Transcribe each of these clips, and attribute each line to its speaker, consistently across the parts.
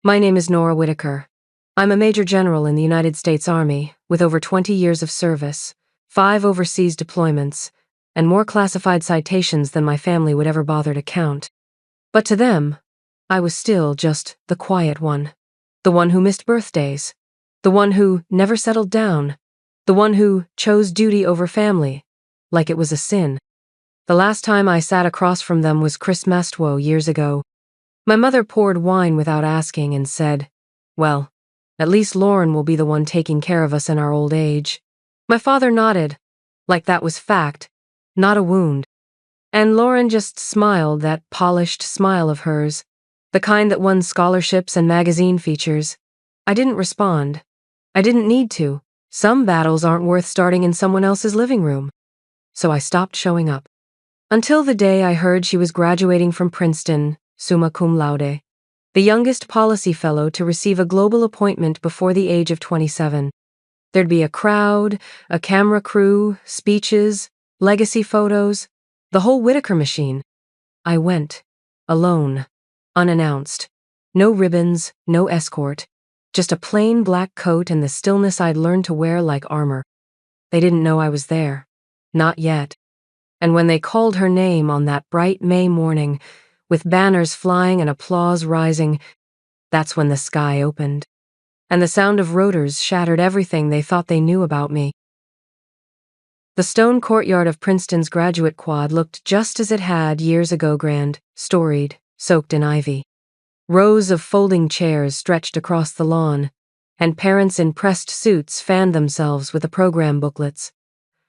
Speaker 1: My name is Nora Whitaker. I'm a Major General in the United States Army, with over 20 years of service, 5 overseas deployments, and more classified citations than my family would ever bother to count. But to them, I was still just the quiet one. The one who missed birthdays. The one who never settled down. The one who chose duty over family, like it was a sin. The last time I sat across from them was Christmas years ago. My mother poured wine without asking and said, "Well, at least Lauren will be the one taking care of us in our old age." My father nodded, like that was fact, not a wound. And Lauren just smiled, that polished smile of hers, the kind that won scholarships and magazine features. I didn't respond. I didn't need to. Some battles aren't worth starting in someone else's living room. So I stopped showing up. Until the day I heard she was graduating from Princeton, summa cum laude, the youngest policy fellow to receive a global appointment before the age of 27. There'd be a crowd, a camera crew, speeches, legacy photos, the whole Whitaker machine. I went, alone, unannounced. No ribbons, no escort, just a plain black coat and the stillness I'd learned to wear like armor. They didn't know I was there. Not yet. And when they called her name on that bright May morning, with banners flying and applause rising, that's when the sky opened. And the sound of rotors shattered everything they thought they knew about me. The stone courtyard of Princeton's graduate quad looked just as it had years ago, grand, storied, soaked in ivy. Rows of folding chairs stretched across the lawn, and parents in pressed suits fanned themselves with the program booklets.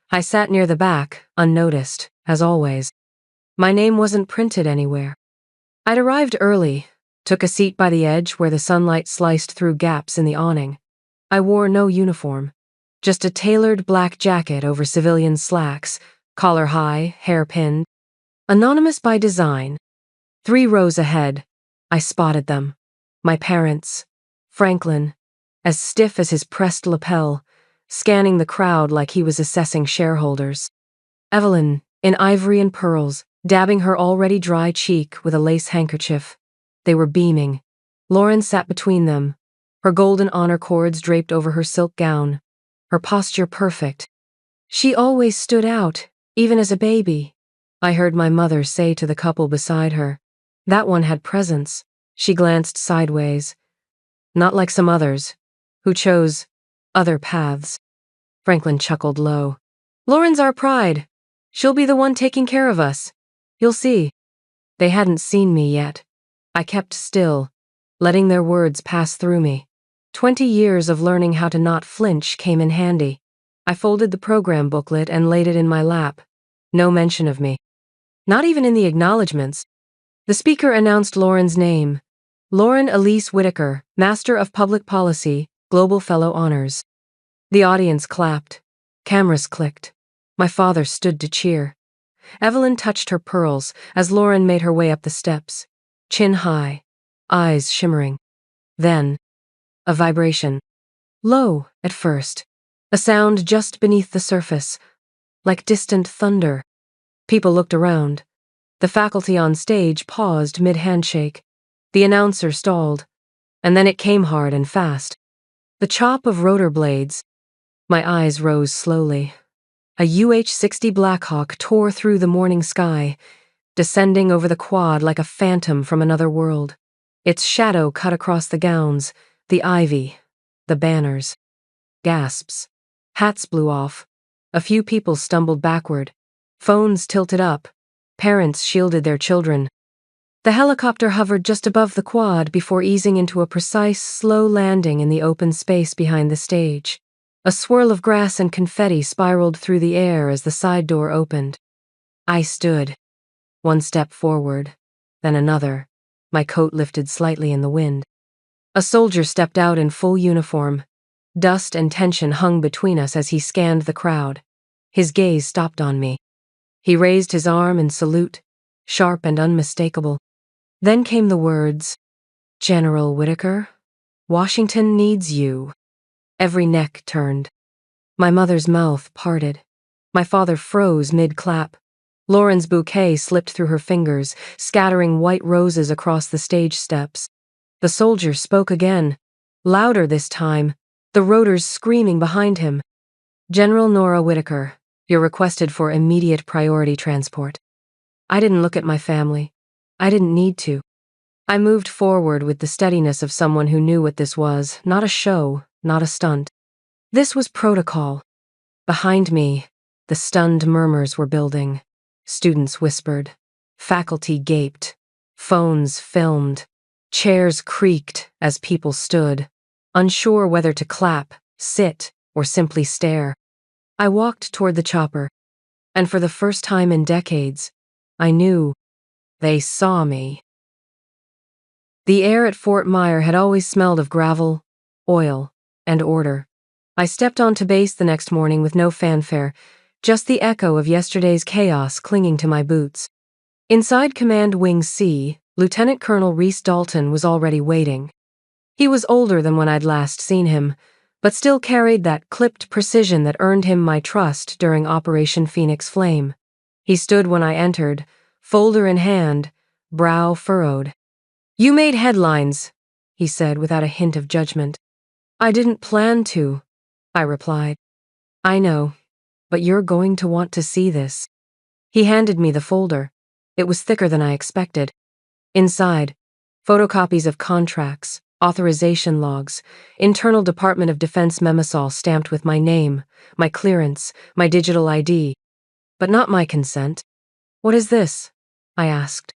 Speaker 1: I sat near the back, unnoticed, as always. My name wasn't printed anywhere. I'd arrived early, took a seat by the edge where the sunlight sliced through gaps in the awning. I wore no uniform, just a tailored black jacket over civilian slacks, collar high, hair pinned. Anonymous by design. 3 rows ahead, I spotted them. My parents. Franklin, as stiff as his pressed lapel, scanning the crowd like he was assessing shareholders. Evelyn, in ivory and pearls, dabbing her already dry cheek with a lace handkerchief. They were beaming. Lauren sat between them, her golden honor cords draped over her silk gown, her posture perfect. She always stood out, even as a baby. I heard my mother say to the couple beside her, "That one had presence." She glanced sideways. Not like some others, who chose other paths. Franklin chuckled low. "Lauren's our pride. She'll be the one taking care of us. You'll see." They hadn't seen me yet. I kept still, letting their words pass through me. 20 years of learning how to not flinch came in handy. I folded the program booklet and laid it in my lap. No mention of me. Not even in the acknowledgments. The speaker announced Lauren's name. Lauren Elise Whitaker, Master of Public Policy, Global Fellow Honors. The audience clapped. Cameras clicked. My father stood to cheer. Evelyn touched her pearls as Lauren made her way up the steps. Chin high, eyes shimmering. Then, a vibration. Low, at first. A sound just beneath the surface, like distant thunder. People looked around. The faculty on stage paused mid-handshake. The announcer stalled. And then it came hard and fast. The chop of rotor blades. My eyes rose slowly. A UH-60 Blackhawk tore through the morning sky, descending over the quad like a phantom from another world. Its shadow cut across the gowns, the ivy, the banners. Gasps. Hats blew off. A few people stumbled backward. Phones tilted up. Parents shielded their children. The helicopter hovered just above the quad before easing into a precise, slow landing in the open space behind the stage. A swirl of grass and confetti spiraled through the air as the side door opened. I stood. One step forward, then another, my coat lifted slightly in the wind. A soldier stepped out in full uniform. Dust and tension hung between us as he scanned the crowd. His gaze stopped on me. He raised his arm in salute, sharp and unmistakable. Then came the words, "General Whitaker, Washington needs you." Every neck turned. My mother's mouth parted. My father froze mid-clap. Lauren's bouquet slipped through her fingers, scattering white roses across the stage steps. The soldier spoke again, louder this time, the rotors screaming behind him. General Nora Whitaker, you're requested for immediate priority transport. I didn't look at my family. I didn't need to. I moved forward with the steadiness of someone who knew what this was, not a show, not a stunt. This was protocol. Behind me, the stunned murmurs were building. Students whispered. Faculty gaped. Phones filmed. Chairs creaked as people stood, unsure whether to clap, sit, or simply stare. I walked toward the chopper, and for the first time in decades, I knew they saw me. The air at Fort Myer had always smelled of gravel, oil, and order. I stepped onto base the next morning with no fanfare, just the echo of yesterday's chaos clinging to my boots. Inside Command Wing C, Lieutenant Colonel Reese Dalton was already waiting. He was older than when I'd last seen him, but still carried that clipped precision that earned him my trust during Operation Phoenix Flame. He stood when I entered, folder in hand, brow furrowed. "You made headlines," he said without a hint of judgment. "I didn't plan to," I replied. "I know, but you're going to want to see this." He handed me the folder. It was thicker than I expected. Inside, photocopies of contracts, authorization logs, internal Department of Defense memosol stamped with my name, my clearance, my digital ID. But not my consent. "What is this?" I asked.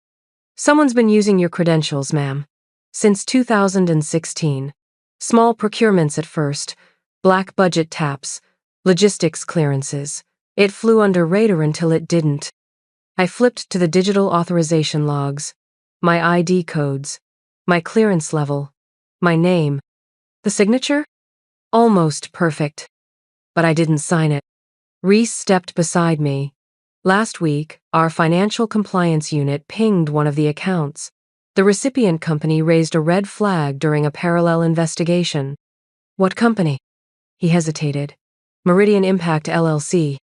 Speaker 1: "Someone's been using your credentials, ma'am. Since 2016. Small procurements at first, black budget taps, logistics clearances. It flew under radar until it didn't." I flipped to the digital authorization logs, my ID codes, my clearance level, my name. The signature? Almost perfect. But I didn't sign it. Reese stepped beside me. "Last week, our financial compliance unit pinged one of the accounts. The recipient company raised a red flag during a parallel investigation." "What company?" He hesitated. "Meridian Impact LLC.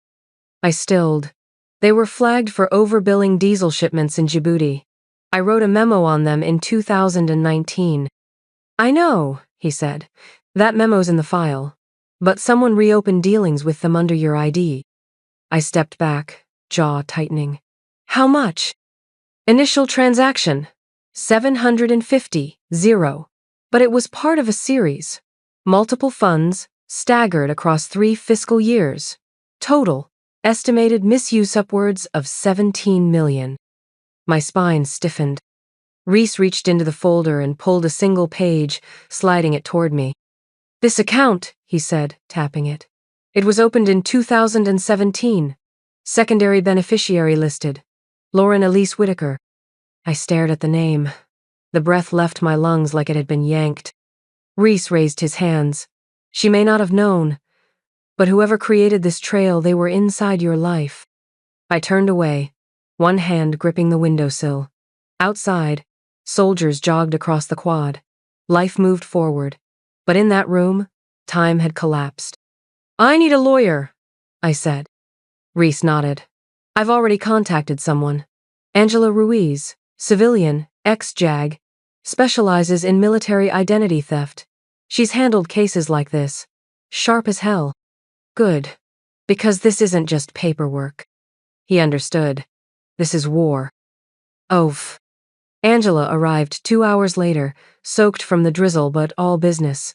Speaker 1: I stilled. "They were flagged for overbilling diesel shipments in Djibouti. I wrote a memo on them in 2019. "I know," he said. "That memo's in the file. But someone reopened dealings with them under your ID." I stepped back, jaw tightening. "How much?" "Initial transaction. 750, zero. But it was part of a series. Multiple funds, staggered across 3 fiscal years. Total. Estimated misuse upwards of 17 million. My spine stiffened. Reese reached into the folder and pulled a single page, sliding it toward me. "This account," he said, tapping it. "It was opened in 2017. Secondary beneficiary listed. Lauren Elise Whitaker." I stared at the name. The breath left my lungs like it had been yanked. Reese raised his hands. "She may not have known. But whoever created this trail, they were inside your life." I turned away, one hand gripping the windowsill. Outside, soldiers jogged across the quad. Life moved forward. But in that room, time had collapsed. "I need a lawyer," I said. Reese nodded. "I've already contacted someone. Angela Ruiz, civilian, ex-JAG, specializes in military identity theft. She's handled cases like this. Sharp as hell." "Good. Because this isn't just paperwork." He understood. "This is war." Oof. Angela arrived 2 hours later, soaked from the drizzle but all business.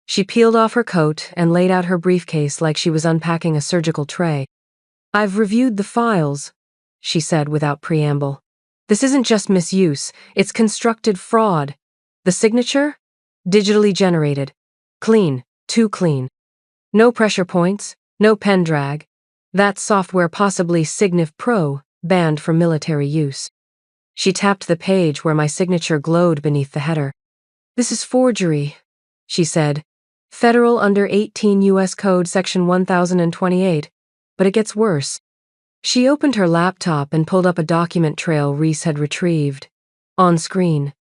Speaker 1: She peeled off her coat and laid out her briefcase like she was unpacking a surgical tray. "I've reviewed the files," she said without preamble. "This isn't just misuse, it's constructed fraud. The signature? Digitally generated. Clean, too clean. No pressure points, no pen drag. That software, possibly Signif Pro, banned for military use." She tapped the page where my signature glowed beneath the header. "This is forgery," she said. "Federal under 18 U.S. Code Section 1028. But it gets worse." She opened her laptop and pulled up a document trail Reese had retrieved. On screen,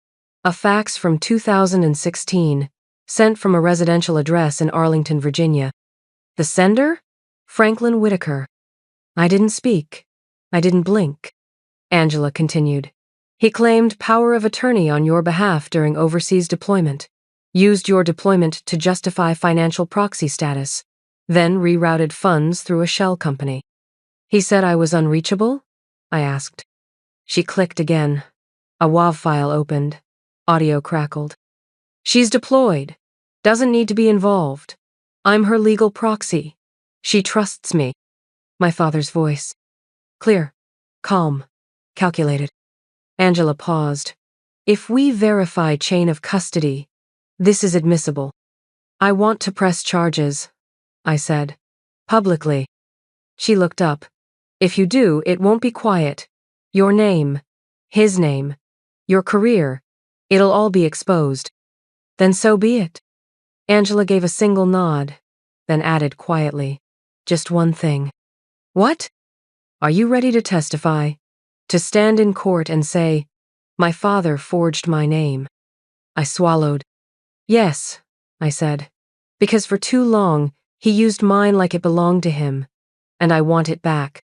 Speaker 1: a fax from 2016, sent from a residential address in Arlington, Virginia. The sender? Franklin Whitaker. I didn't speak. I didn't blink. Angela continued. He claimed power of attorney on your behalf during overseas deployment, used your deployment to justify financial proxy status, then rerouted funds through a shell company. He said I was unreachable? I asked. She clicked again. A WAV file opened. Audio crackled. She's deployed. Doesn't need to be involved. I'm her legal proxy. She trusts me. My father's voice. Clear. Calm. Calculated. Angela paused. If we verify chain of custody, this is admissible. I want to press charges, I said. Publicly. She looked up. If you do, it won't be quiet. Your name. His name. Your career. It'll all be exposed. Then so be it. Angela gave a single nod, then added quietly. Just one thing. What? Are you ready to testify? To stand in court and say, my father forged my name? I swallowed. Yes, I said, because for too long, he used mine like it belonged to him, and I want it back.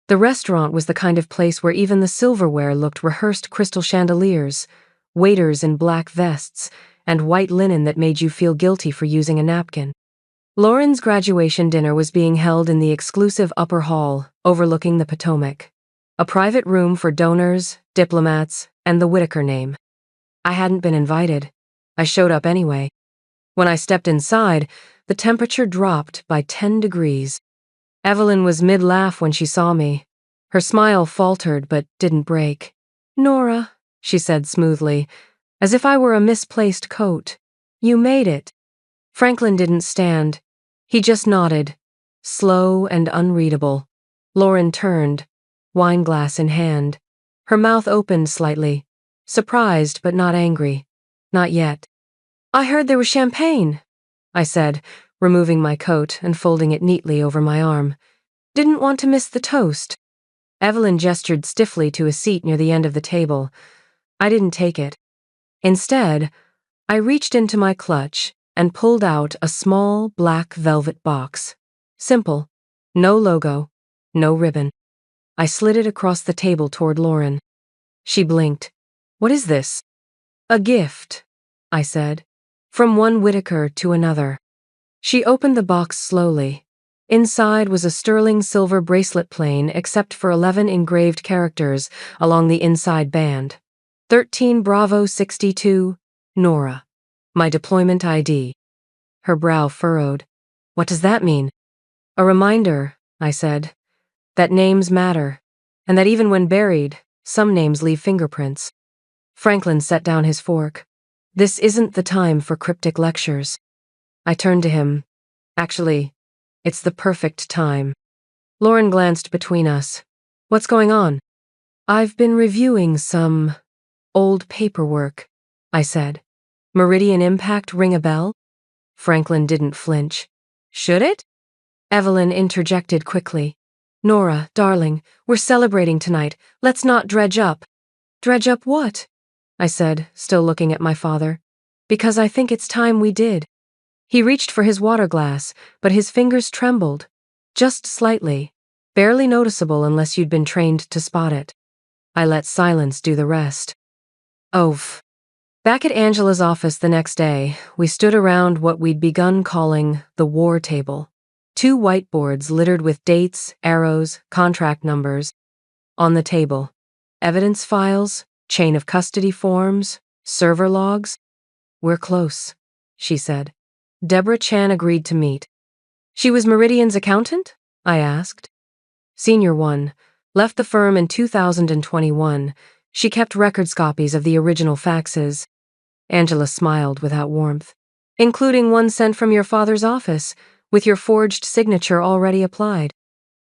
Speaker 1: The restaurant was the kind of place where even the silverware looked rehearsed crystal chandeliers, waiters in black vests, and white linen that made you feel guilty for using a napkin. Lauren's graduation dinner was being held in the exclusive upper hall overlooking the Potomac, a private room for donors, diplomats, and the Whitaker name. I hadn't been invited. I showed up anyway. When I stepped inside, the temperature dropped by 10 degrees. Evelyn was mid-laugh when she saw me. Her smile faltered but didn't break. Nora, she said smoothly, as if I were a misplaced coat. You made it. Franklin didn't stand. He just nodded, slow and unreadable. Lauren turned, wineglass in hand. Her mouth opened slightly, surprised but not angry. Not yet. I heard there was champagne, I said, removing my coat and folding it neatly over my arm. Didn't want to miss the toast. Evelyn gestured stiffly to a seat near the end of the table. I didn't take it. Instead, I reached into my clutch and pulled out a small black velvet box. Simple. No logo. No ribbon. I slid it across the table toward Lauren. She blinked. What is this? A gift, I said. From one Whitaker to another. She opened the box slowly. Inside was a sterling silver bracelet plain except for 11 engraved characters along the inside band. 13 Bravo 62, Nora. My deployment ID. Her brow furrowed. What does that mean? A reminder, I said, that names matter, and that even when buried, some names leave fingerprints. Franklin set down his fork. This isn't the time for cryptic lectures. I turned to him. Actually, it's the perfect time. Lauren glanced between us. What's going on? I've been reviewing some old paperwork, I said. Meridian Impact ring a bell? Franklin didn't flinch. Should it? Evelyn interjected quickly. Nora, darling, we're celebrating tonight. Let's not dredge up. Dredge up what? I said, still looking at my father. Because I think it's time we did. He reached for his water glass, but his fingers trembled. Just slightly. Barely noticeable unless you'd been trained to spot it. I let silence do the rest. Oof. Back at Angela's office the next day, we stood around what we'd begun calling the war table. 2 whiteboards littered with dates, arrows, contract numbers. On the table, evidence files, chain of custody forms, server logs. We're close, she said. Deborah Chan agreed to meet. She was Meridian's accountant? I asked. Senior one. Left the firm in 2021. She kept records copies of the original faxes. Angela smiled without warmth. Including one sent from your father's office, with your forged signature already applied.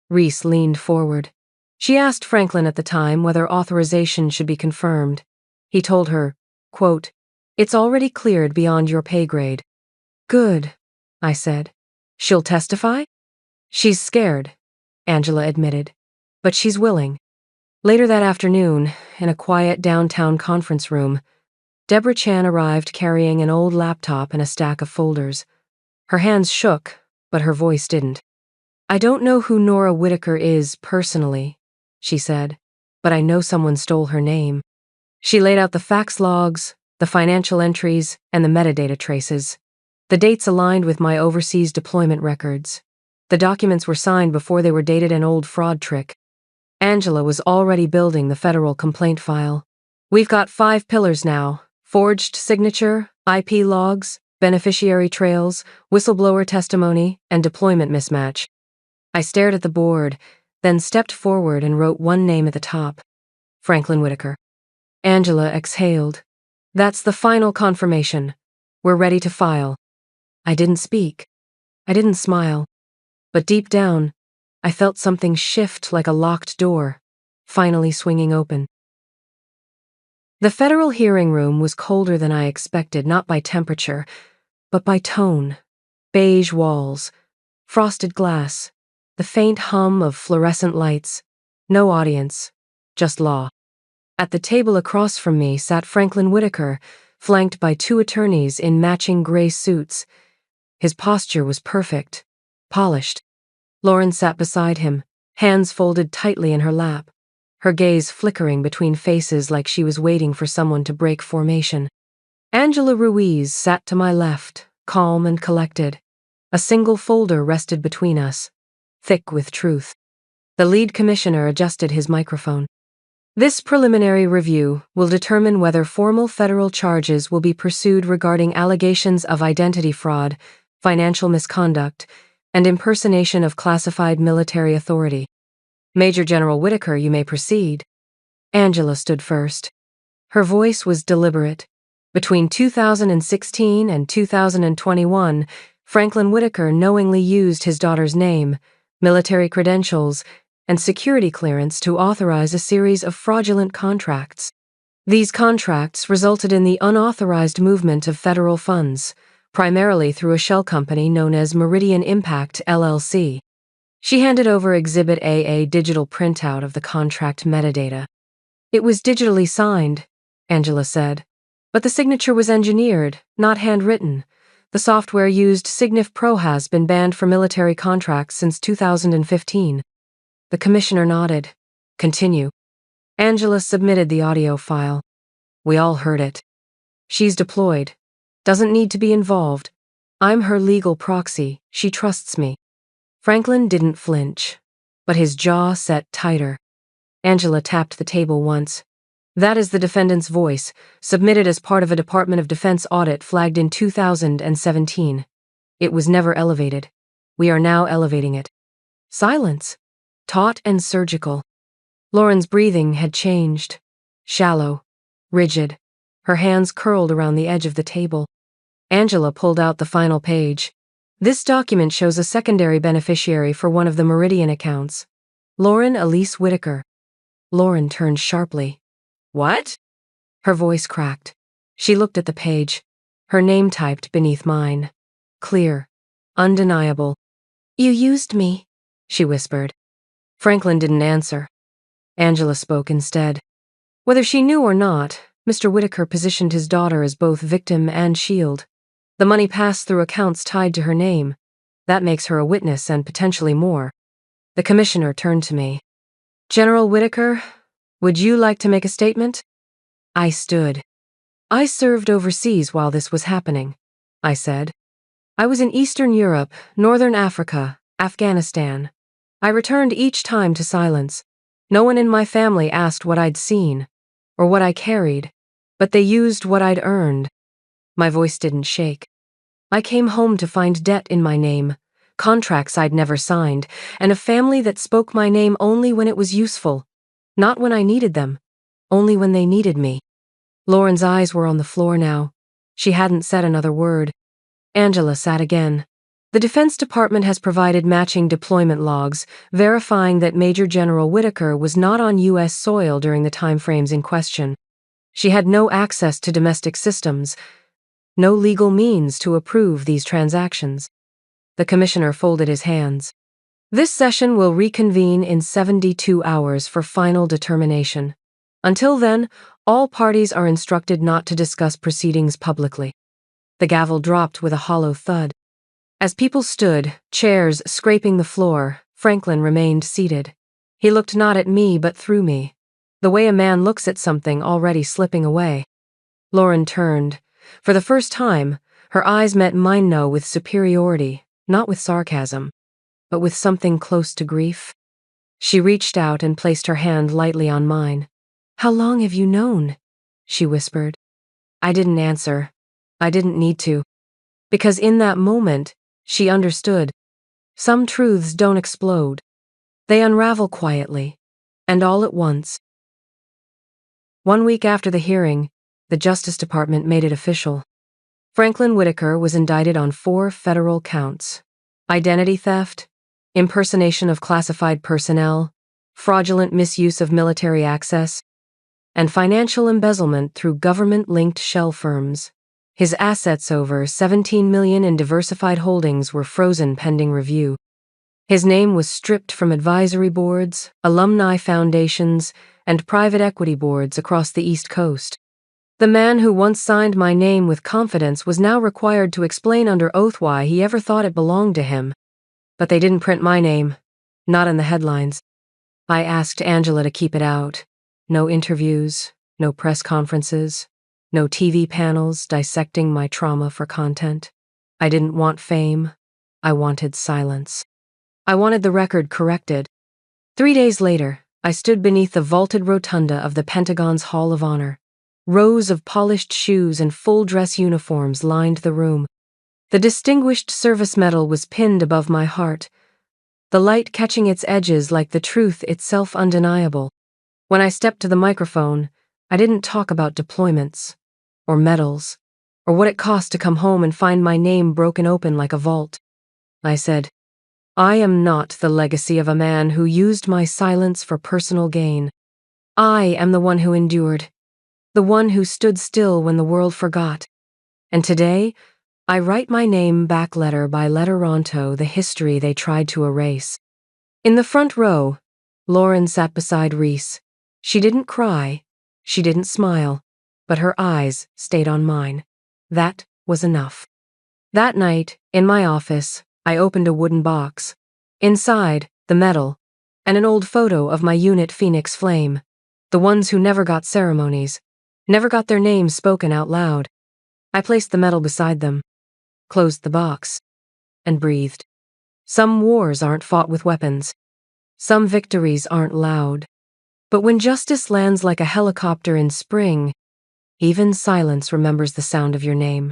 Speaker 1: Reese leaned forward. She asked Franklin at the time whether authorization should be confirmed. He told her, quote, "It's already cleared beyond your pay grade." Good, I said. She'll testify? She's scared, Angela admitted. But she's willing. Later that afternoon, in a quiet downtown conference room, Deborah Chan arrived carrying an old laptop and a stack of folders. Her hands shook, but her voice didn't. I don't know who Nora Whitaker is personally, she said, but I know someone stole her name. She laid out the fax logs, the financial entries, and the metadata traces. The dates aligned with my overseas deployment records. The documents were signed before they were dated, an old fraud trick. Angela was already building the federal complaint file. We've got 5 pillars now: forged signature, IP logs, beneficiary trails, whistleblower testimony, and deployment mismatch. I stared at the board, then stepped forward and wrote one name at the top: Franklin Whitaker. Angela exhaled. That's the final confirmation. We're ready to file. I didn't speak. I didn't smile. But deep down, I felt something shift, like a locked door, finally swinging open. The federal hearing room was colder than I expected, not by temperature, but by tone. Beige walls, frosted glass, the faint hum of fluorescent lights. No audience, just law. At the table across from me sat Franklin Whitaker, flanked by 2 attorneys in matching gray suits. His posture was perfect, polished. Lauren sat beside him, hands folded tightly in her lap, her gaze flickering between faces like she was waiting for someone to break formation. Angela Ruiz sat to my left, calm and collected. A single folder rested between us, thick with truth. The lead commissioner adjusted his microphone. This preliminary review will determine whether formal federal charges will be pursued regarding allegations of identity fraud, financial misconduct, and impersonation of classified military authority. Major General Whitaker, you may proceed. Angela stood first. Her voice was deliberate. Between 2016 and 2021, Franklin Whitaker knowingly used his daughter's name, military credentials, and security clearance to authorize a series of fraudulent contracts. These contracts resulted in the unauthorized movement of federal funds, primarily through a shell company known as Meridian Impact, LLC. She handed over Exhibit A, a digital printout of the contract metadata. It was digitally signed, Angela said, but the signature was engineered, not handwritten. The software used Signif Pro has been banned for military contracts since 2015. The commissioner nodded. Continue. Angela submitted the audio file. We all heard it. She's deployed. Doesn't need to be involved. I'm her legal proxy. She trusts me. Franklin didn't flinch, but his jaw set tighter. Angela tapped the table once. That is the defendant's voice, submitted as part of a Department of Defense audit flagged in 2017. It was never elevated. We are now elevating it. Silence. Taut and surgical. Lauren's breathing had changed. Shallow. Rigid. Her hands curled around the edge of the table. Angela pulled out the final page. This document shows a secondary beneficiary for one of the Meridian accounts. Lauren Elise Whitaker. Lauren turned sharply. What? Her voice cracked. She looked at the page. Her name typed beneath mine. Clear. Undeniable. You used me, she whispered. Franklin didn't answer. Angela spoke instead. Whether she knew or not, Mr. Whitaker positioned his daughter as both victim and shield. The money passed through accounts tied to her name. That makes her a witness and potentially more. The commissioner turned to me. General Whitaker, would you like to make a statement? I stood. I served overseas while this was happening, I said. I was in Eastern Europe, Northern Africa, Afghanistan. I returned each time to silence. No one in my family asked what I'd seen, or what I carried, but they used what I'd earned. My voice didn't shake. I came home to find debt in my name, contracts I'd never signed, and a family that spoke my name only when it was useful. Not when I needed them, only when they needed me. Lauren's eyes were on the floor now. She hadn't said another word. Angela sat again. The Defense Department has provided matching deployment logs, verifying that Major General Whitaker was not on U.S. soil during the timeframes in question. She had no access to domestic systems, no legal means to approve these transactions. The commissioner folded his hands. This session will reconvene in 72 hours for final determination. Until then, all parties are instructed not to discuss proceedings publicly. The gavel dropped with a hollow thud. As people stood, chairs scraping the floor, Franklin remained seated. He looked not at me but through me. The way a man looks at something already slipping away. Lauren turned. For the first time, her eyes met mine with superiority, not with sarcasm, but with something close to grief. She reached out and placed her hand lightly on mine. "How long have you known?" she whispered. I didn't answer. I didn't need to. Because in that moment, she understood. Some truths don't explode. They unravel quietly, and all at once. 1 week after the hearing, the Justice Department made it official. Franklin Whitaker was indicted on 4 federal counts: identity theft, impersonation of classified personnel, fraudulent misuse of military access, and financial embezzlement through government-linked shell firms. His assets, over $17 million in diversified holdings, were frozen pending review. His name was stripped from advisory boards, alumni foundations, and private equity boards across the East Coast. The man who once signed my name with confidence was now required to explain under oath why he ever thought it belonged to him. But they didn't print my name, not in the headlines. I asked Angela to keep it out. No interviews, no press conferences, no TV panels dissecting my trauma for content. I didn't want fame. I wanted silence. I wanted the record corrected. 3 days later, I stood beneath the vaulted rotunda of the Pentagon's Hall of Honor. Rows of polished shoes and full-dress uniforms lined the room. The Distinguished Service Medal was pinned above my heart, the light catching its edges like the truth itself undeniable. When I stepped to the microphone, I didn't talk about deployments, or medals, or what it cost to come home and find my name broken open like a vault. I said, "I am not the legacy of a man who used my silence for personal gain. I am the one who endured, the one who stood still when the world forgot. And today, I write my name back letter by letter onto the history they tried to erase." In the front row, Lauren sat beside Reese. She didn't cry, she didn't smile, but her eyes stayed on mine. That was enough. That night, in my office, I opened a wooden box. Inside, the medal, and an old photo of my unit Phoenix Flame, the ones who never got ceremonies, never got their names spoken out loud. I placed the medal beside them, closed the box, and breathed. Some wars aren't fought with weapons. Some victories aren't loud. But when justice lands like a helicopter in spring, even silence remembers the sound of your name.